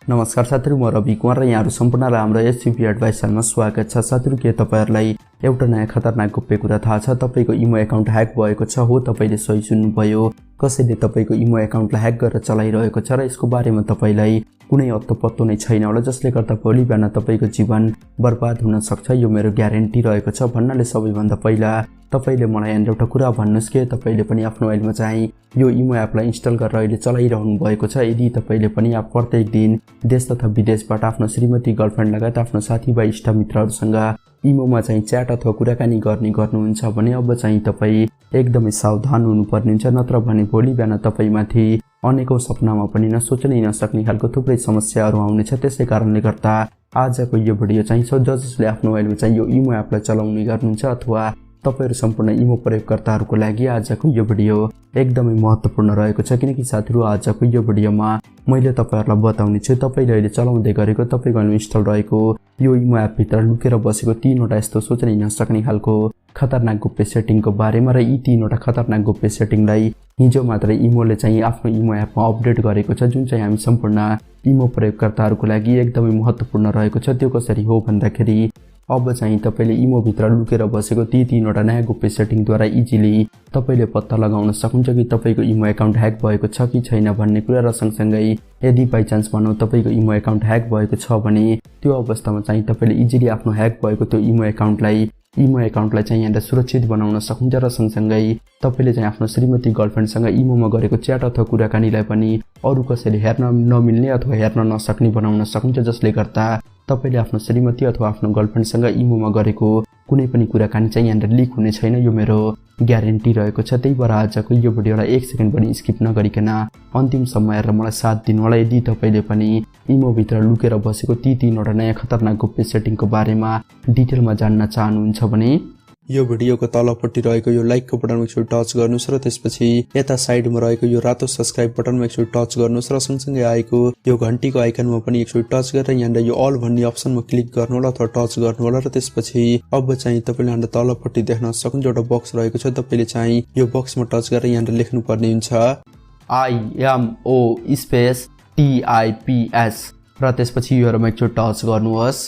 नमस्कार साथीहरु, म रवि कुमार र यहाँहरु सम्पूर्णलाई हाम्रो यस UvAdvice च्यानलमा स्वागत छ। साथीहरु, के तपाईहरुलाई एउटा नयाँ खतरनाक गोप्य कुरा थाहा छ? तपाईको इमो एकाउन्ट ह्याक भएको छ। हो, तपाईले सही सुन्नुभयो। कसैले तपाईको इमो एकाउन्टलाई ह्याक गरेर चलाइरहेको छ र यसको बारेमा तपाईलाई कुनै अत्तो-पत्तो नै छैन होला, जसले गर्दा भोलि बिहान तपाईको जीवन बर्बाद हुन सक्छ। यो मेरो ग्यारेन्टी रहेको छ भन्नाले सबैभन्दा पहिला तपाईले मलाई एउटा कुरा भन्नुस् के तपाईले पनि आफ्नो मोबाइलमा चाहिँ यो इमो एपलाई इन्स्टल गरेर अहिले चलाइरहनु भएको छ। यदि तपाईले पनि प्रत्येक दिन देश तथा विदेशबाट आफ्नो श्रीमती, गर्लफ्रेन्ड लगायत आफ्नो साथीभाइ, इष्टमित्रहरुसँग इमोमा चाहिँ च्याट अथवा कुराकानी गर्नुहुन्छ भने अब चाहिँ तपाई एकदमै सावधान हुनुपर्ने हुन्छ। नत्र भने भोलि बिहान तपाईमाथि अनेकौं सपनामा पनि नसोच्नै नसक्ने खालको थुप्रै समस्याहरू आउनेछ। त्यसै कारणले गर्दा आजको यो भिडियो चाहिँ जसले आफ्नो मोबाइलमा चाहिँ यो इमो एपलाई चलाउने गर्नुहुन्छ अथवा तपाईहरु सम्पूर्ण इमो प्रयोगकर्ताहरुको लागि आजको यो भिडियो एकदमै महत्त्वपूर्ण रहेको छ। किनकि साथीहरु, आजको यो भिडियोमा मैले तपाईहरुलाई बताउने छु तपाईले अहिले चलाउँदै गरेको तपाईको इन्स्टल रहेको यो इमो एप भित्र लुकेर बसेको तीनवटा यस्तो सोच्नै नसक्ने खालको खतरनाक गोप्य सेटिङको बारेमा र यी तीनवटा खतरनाक गोप्य सेटिङलाई हिजो मात्र इमोले चाहिँ आफ्नो इमो एपमा अपडेट गरेको छ, जुन चाहिँ हामी सम्पूर्ण इमो प्रयोगकर्ताहरुको लागि एकदमै महत्त्वपूर्ण रहेको छ। त्यो कसरी हो भन्दाखेरि अब चाहिँ तपाईले इमो भित्र लुकेर बसेको ती तीनवटा नयाँ गोप्य सेटिङद्वारा इजिली तपाईले पत्ता लगाउन सक्नुहुन्छ कि तपाईको इमो एकाउन्ट ह्याक भएको छ कि छैन भन्ने कुरा र सँगसँगै यदि बाइ चान्स भनौं तपाईको इमो एकाउन्ट ह्याक भएको छ भने त्यो अवस्थामा चाहिँ तपाईले इजिली आफ्नो ह्याक भएको त्यो इमो एकाउन्टलाई चाहिँ यहाँ सुरक्षित बनाउन सक्नुहुन्छ र सँगसँगै तपाईले चाहिँ आफ्नो श्रीमती, गर्लफ्रेन्डसँग इमोमा गरेको च्याट अथवा कुराकानीलाई पनि अरु कसैले हेर्न नमिल्ने अथवा हेर्न नसक्ने बनाउन सक्नुहुन्छ, जसले गर्दा तपाईले आफ्नो श्रीमती अथवा आफ्नो गर्लफ्रेन्डसँग इमोमा गरेको कुनै पनि कुराकानी चाहिँ यहाँ लिक हुने छैन। यो मेरो ग्यारेन्टी रहेको छ। त्यही भएर आजको यो भिडियोलाई एक सेकेन्ड पनि स्किप नगरिकन अन्तिमसम्म हेरेर मलाई साथ दिनु होला। यदि तपाईले पनि इमो भित्र लुकेर बसेको ती तीनवटा नयाँ खतरनाक गोप्य सेटिङको बारेमा डिटेलमा जान्न चाहनुहुन्छ भने यो भिडियोको तलपट्टि रहेको यो लाइकको बटनमा एकचोटि टच गर्नुस् र त्यसपछि यता साइडमा रहेको यो रातो सब्स्क्राइब बटनमा एकचोटि टच गर्नुस् र सँगसँगै आएको यो घण्टीको आइकनमा पनि एकचोटि टच गरेर यहाँ यो अल भन्ने अप्सनमा क्लिक गर्नु होला अथवा टच गर्नु होला र त्यसपछि अब चाहिँ तपाईले यहाँ तलपट्टि देख्न सक्नुहुन्छ एउटा बक्स रहेको छ। तपाईले चाहिँ यो बक्समा टच गरेर यहाँ लेख्नु पर्ने हुन्छ IMO स्पेस TIPS र त्यसपछि योहरुमा एकचोटि टच गर्नुहोस्।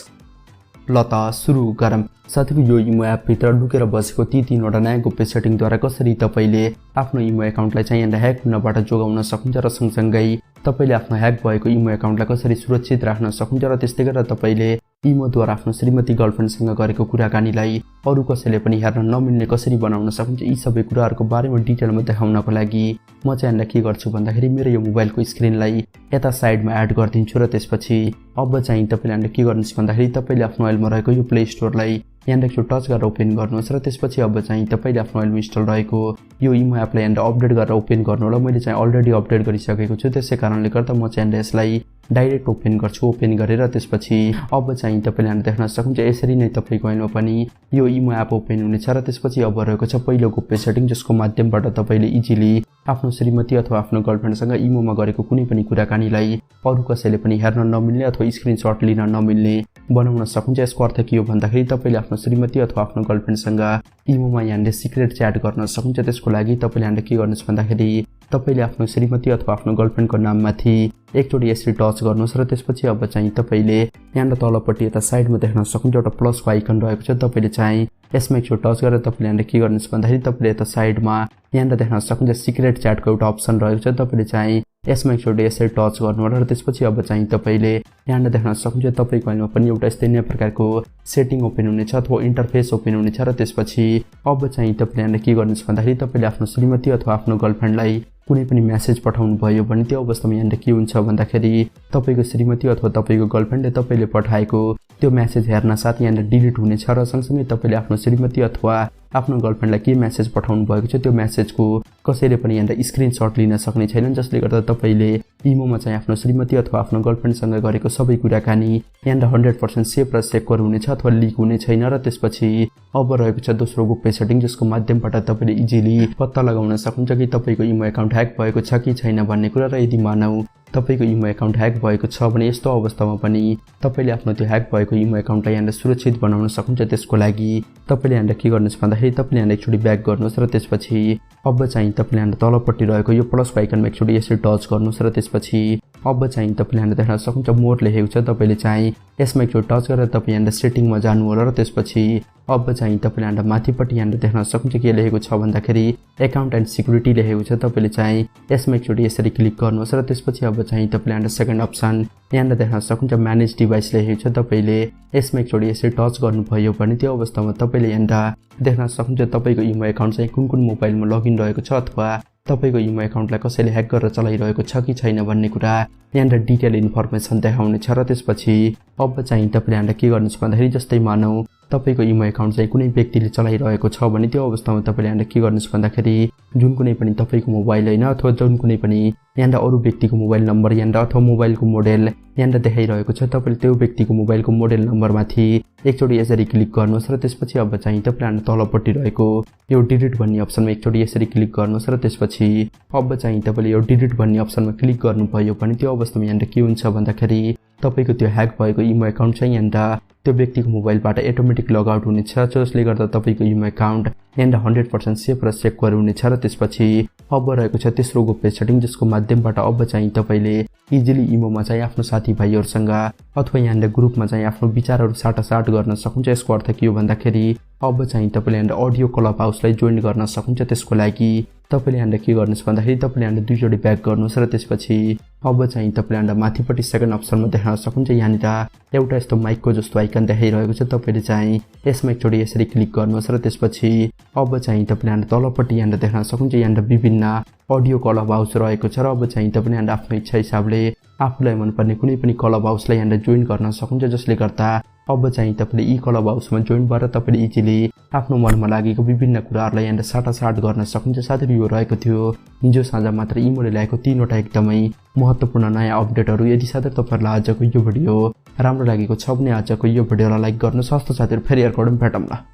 ल त सुरु गरौँ। साथीहरु, यो इमो एप भित्र लुकेर बसेको ती तीनवटा नयाँ गोप्य सेटिङद्वारा कसरी तपाईले आफ्नो इमो एकाउन्टलाई चाहिँ यहाँ ह्याक हुनबाट जोगाउन सक्नुहुन्छ र सँगसँगै तपाईले आफ्नो ह्याक भएको इमो एकाउन्टलाई कसरी सुरक्षित राख्न सक्नुहुन्छ र त्यस्तै गरेर तपाईले इमोद्वारा आफ्नो श्रीमती, गर्लफ्रेन्डसँग गरेको कुराकानीलाई अरु कसैले पनि हेर्न नमिल्ने कसरी बनाउन सक्नुहुन्छ, यी सबै कुराहरुको बारेमा डिटेलमा देखाउनको लागि म चाहिँ यहाँ के गर्छु भन्दाखेरि मेरो यो मोबाइलको स्क्रिनलाई यता साइडमा एड गर्दिन्छु र त्यसपछि अब चाहिँ तपाईले यहाँ के गर्नुस् भन्दाखेरि तपाईले आफ्नो मोबाइलमा रहेको यो प्ले स्टोरलाई यहाँ एकचोटि टच गरेर ओपन गर्नुहोस् र त्यसपछि अब चाहिँ तपाईले आफ्नो मोबाइलमा इन्स्टल रहेको यो इमो एपलाई यहाँ अपडेट गरेर ओपन गर्नु होला। मैले चाहिँ अलरेडी अपडेट गरिसकेको छु, त्यसै कारणले गर्दा म चाहिँ यसलाई डाइरेक्ट ओपन गर्छु। ओपन गरेर त्यसपछि अब चाहिँ तपाईले यहाँ देख्न सक्नुहुन्छ यसरी नै तपाईको मोबाइलमा पनि यो इमो एप ओपन हुनेछ र त्यसपछि अब रहेको छ पहिलो गोप्य सेटिङ, जसको माध्यमबाट तपाईले इजिली आफ्नो श्रीमती अथवा आफ्नो गर्लफ्रेन्डसँग इमोमा गरेको कुनै पनि कुराकानीलाई अरु कसैले पनि हेर्न नमिल्ने अथवा स्क्रिनशट लिन नमिल्ने बनाउन सक्नुहुन्छ। यसको अर्थ के हो भन्दाखेरि तपाईले आफ्नो श्रीमती अथवा आफ्नो गर्लफ्रेन्डसँग इमोमा यहाँ सिक्रेट च्याट गर्न सक्नुहुन्छ। त्यसको लागि तपाईले यहाँ के गर्नुस् भन्दाखेरि तपाईले आफ्नो श्रीमती अथवा आफ्नो गर्लफ्रेन्डको नाममाथि एकचोटि यसरी टच गर्नुहोस् र त्यसपछि अब चाहिँ तपाईले यहाँ तलपट्टि यता साइडमा देख्न सक्नुहुन्छ एउटा प्लसको आइकन रहेको छ। तपाईले चाहिँ यसमा एकचोटि टच गरेर तपाईले यहाँ के गर्नुस् भन्दाखेरि तपाईले यता साइडमा यहाँ देख्न सक्नुहुन्छ सिक्रेट च्याटको एउटा अप्सन रहेको छ। तपाईले चाहिँ यसमा एकचोटि यसरी टच गर्नु होला र त्यसपछि अब चाहिँ तपाईले यहाँ देख्न सक्नुहुन्छ तपाईको मोबाइलमा पनि एउटा यस्तै नै प्रकारको सेटिङ ओपन हुनेछ अथवा इन्टरफेस ओपन हुनेछ र त्यसपछि अब चाहिँ तपाईले यहाँ के गर्नुस् भन्दाखेरि तपाईले आफ्नो श्रीमती अथवा आफ्नो गर्लफ्रेन्डलाई कुनै पनि मेसेज पठाउनु भयो भने त्यो अवस्थामा यहाँ के हुन्छ भन्दाखेरि तपाईको श्रीमती अथवा तपाईको गर्लफ्रेन्डले तपाईले पठाएको त्यो मेसेज हेर्न साथ यहाँ डिलिट हुनेछ र सँगसँगै तपाईले आफ्नो श्रीमती अथवा आफ्नो गर्लफ्रेन्डलाई के मेसेज पठाउनु भएको छ त्यो मेसेजको कसैले पनि यहाँ स्क्रिनशट लिन सक्ने छैनन्, जसले गर्दा तपाईले इमोमा चाहिँ आफ्नो श्रीमती अथवा आफ्नो गर्लफ्रेन्डसँग गरेको सबै कुराकानी यहाँ 100% सेफ र सेक्योर हुनेछ अथवा लिक हुने छैन। र त्यसपछि अब रहेको छ दोस्रो गोप्य सेटिङ, जसको माध्यमबाट तपाईले इजिली पत्ता लगाउन सक्नुहुन्छ कि तपाईको इमो एकाउन्ट ह्याक भएको छ कि छैन भन्ने कुरा। र यदि मानौ तपाईको इमो एकाउन्ट ह्याक भएको छ भने यस्तो अवस्थामा पनि तपाईले आफ्नो त्यो ह्याक भएको इमो एकाउन्टलाई यहाँ सुरक्षित बनाउन सक्नुहुन्छ। त्यसको लागि तपाईले यहाँ के गर्नुस् भन्दाखेरि तपाईले यहाँ एकचोटि ब्याक गर्नुहोस् र त्यसपछि अब चाहिँ तपाईले यहाँ तलपट्टि रहेको यो प्लसको आइकनमा एकचोटि यसरी टच गर्नुहोस् र त्यसपछि अब चाहिँ तपाईले यहाँनिर देख्न सक्नुहुन्छ मोर लेखेको छ। तपाईले चाहिँ यसमा एकचोटि टच गरेर तपाईँ यहाँनिर सेटिङमा जानु होला र त्यसपछि अब चाहिँ तपाईले यहाँनिर माथिपट्टि यहाँनिर देख्न सक्नुहुन्छ के लेखेको छ भन्दाखेरि एकाउन्ट एन्ड सिक्युरिटी लेखेको छ। तपाईले चाहिँ यसमा एकचोटि यसरी क्लिक गर्नुहोस् र त्यसपछि अब चाहिँ तपाईले यहाँनिर सेकेन्ड अप्सन यहाँनिर देख्न सक्नुहुन्छ म्यानेज डिभाइस लेखेको छ। तपाईले यसमा एकचोटि यसरी टच गर्नुभयो भने त्यो अवस्थामा तपाईले यहाँनिर देख्न सक्नुहुन्छ तपाईको इमो एकाउन्ट चाहिँ कुन कुन मोबाइलमा लगइन रहेको छ अथवा तपाईको इमो एकाउन्टलाई कसैले ह्याक गरेर चलाइरहेको छ कि छैन भन्ने कुरा यहाँनिर डिटेल इन्फर्मेसन देखाउनेछ र त्यसपछि अब चाहिँ तपाईले यहाँनिर के गर्नुहुन्छ भन्दाखेरि जस्तै मानौ तपाईको इमो एकाउन्ट चाहिँ कुनै व्यक्तिले चलाइरहेको छ भने त्यो अवस्थामा तपाईले यहाँनिर के गर्नुहुन्छ भन्दाखेरि जुन कुनै पनि तपाईको मोबाइल हैन अथवा जुन कुनै पनि यहाँनिर अरु व्यक्तिको मोबाइल नम्बर यहाँनिर अथवा मोबाइलको मोडेल यहाँनिर देखाइरहेको छ। तपाईले त्यो व्यक्तिको मोबाइलको मोडेल नम्बरमाथि एकचोटि यसरी क्लिक गर्नुहोस् र त्यसपछि अब चाहिँ तपाईले तलपट्टि रहेको यो डिलिट भन्ने अप्सनमा एकचोटि यसरी क्लिक गर्नुहोस् र त्यसपछि अब चाहिँ तपाईले यो डिलिट भन्ने अप्सनमा क्लिक गर्नुभयो भने त्यो अवस्थामा यहाँनिर के हुन्छ भन्दाखेरि तपाईको त्यो ह्याक भएको इमो एकाउन्ट चाहिँ यहाँनिर त्यो व्यक्तिको मोबाइलबाट अटोमेटिक लग आउट हुनेछ जसले गर्दा तपाईको इमो एकाउन्ट यहाँनिर 100% सेफ र सेक्युर हुनेछ र त्यसपछि अब रहेको छ तेस्रो गोप्य सेटिङ जसको माध्यमबाट अब चाहिँ तपाईले इजिली इमोमा चाहिँ आफ्नो साथीभाइहरुसँग अथवा यहाँनिर ग्रुपमा चाहिँ आफ्नो विचारहरु साटासाट गर्न सक्नुहुन्छ। यसको अर्थ के हो भन्दाखेरि अब चाहिँ तपाईले यहाँनिर अडियो क्लब हाउसलाई जोइन गर्न सक्नुहुन्छ। त्यसको लागि तपाईले यहाँनिर के गर्नुस् भन्दाखेरि तपाईले यहाँनिर दुईचोटि ब्याक गर्नुस् र त्यसपछि अब चाहिँ तपाईले यहाँनिर माथिपट्टि सेकेन्ड अप्सनमा देख्न सक्नुहुन्छ यहाँनिर एउटा यस्तो माइकको जस्तो आइकन देखाइरहेको छ। तपाईले चाहिँ यसमा एकचोटि यसरी क्लिक गर्नुस् र त्यसपछि अब चाहिँ तपाईले यहाँनिर तलपट्टि यहाँनिर देख्न सक्नुहुन्छ यहाँनिर विभिन्न अडियो क्लब हाउस रहेको छ र अब चाहिँ तपाईले यहाँनिर आफ्नो इच्छा हिसाबले आफुलाई मनपर्ने कुनै पनि क्लब हाउसलाई यहाँनिर जोइन गर्न सक्नुहुन्छ जसले गर्दा अब चाहिँ तपाईले यी क्लब हाउसमा जोइन भएर तपाईले इजिली आफ्नो मनमा लागेको विभिन्न कुराहरुलाई यहाँनिर साटासाट गर्न सक्नुहुन्छ। साथै यो रहेको थियो हिजो साँझ मात्र इमोले ल्याएको 3वटा एकदमै महत्त्वपूर्ण नयाँ अपडेटहरु। यदि साथै तपाईहरुलाई आजको यो भिडियो राम्रो लागेको छ भने आजको यो भिडियोलाई लाइक गर्नुस्। हस्त साथीहरु फेरि अर्को भेटौँला।